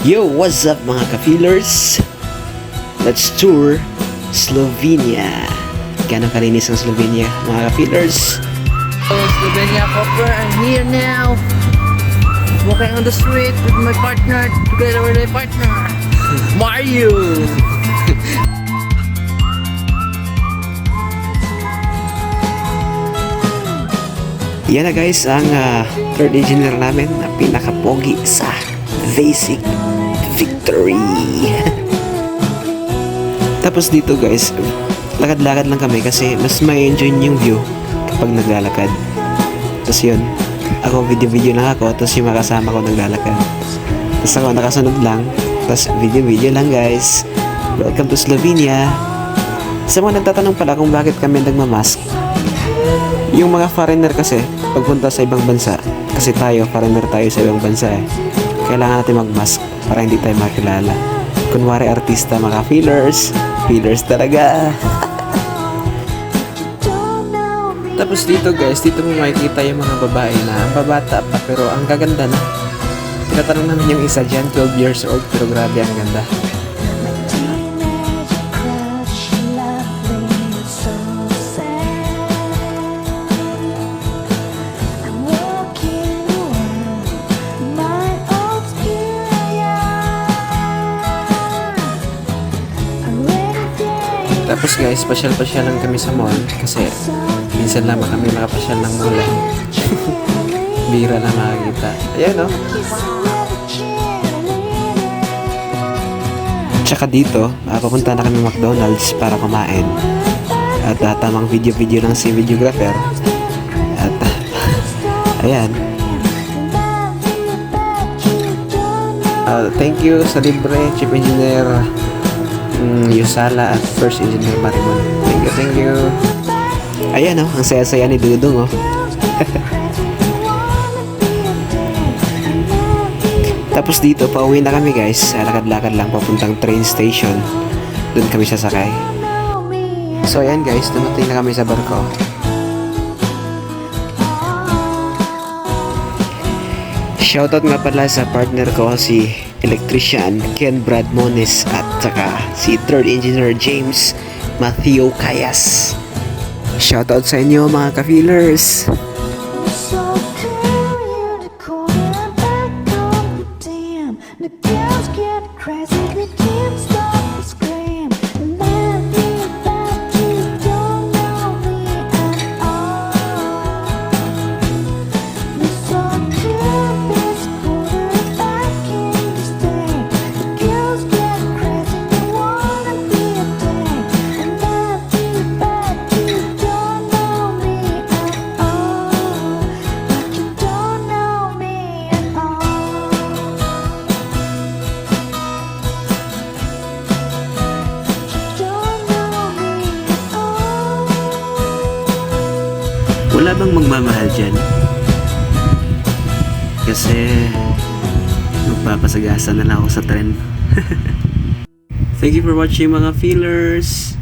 Yo, what's up mga ka-feelers? Let's tour Slovenia. Gano'ng kalinis ang Slovenia mga ka-feelers? Slovenia Copper, I'm here now. Walking on the street with my partner, together with my partner, Mario. Yan na guys, ang third engineer namin na pinaka-pogi sa Basic Victory. Tapos dito guys, lakad-lakad lang kami kasi mas may enjoy yung view kapag naglalakad. Tapos yun, ako video-video lang ako, tapos yung makasama ko naglalakad. Tapos ako nakasunod lang, tapos video-video lang guys. Welcome to Slovenia. Sa mga nagtatanong pala kung bakit kami nagmamask, yung mga foreigner kasi pagpunta sa ibang bansa, kasi tayo foreigner tayo sa ibang bansa kailangan natin magmask para hindi tayo makilala. Kunwari artista, mga feelers talaga. Tapos dito guys, dito mo makikita yung mga babae na ang babata pa pero ang gaganda na. Tinatanong namin yung isa dyan, 12 years old, pero grabe ang ganda. Tapos guys, pasyal-pasyal lang kami sa mall kasi minsan lang kami makapasyal ng mall bira na makakita. Ayan o. Tsaka dito, papunta na kami McDonald's para kumain. At tamang video-video lang si videographer. At ayan. Thank you sa libre, Chief Engineer Yusala at First Engineer Marimon. Thank you. Ayan o, ang saya-saya ni Dudong o. Tapos dito, pauwi na kami guys. Lakad-lakad lang papuntang train station. Doon kami sasakay. So ayan guys, dumating na kami sa barko. Shoutout nga pala sa partner ko, si electrician Ken Brad Mones at saka si third engineer James Matthew Cayas. Shoutout sa inyo mga ka-feelers. Wala bang magmamahal dyan? Kasi magpapasagasa na lang ako sa tren. Thank you for watching mga feelers.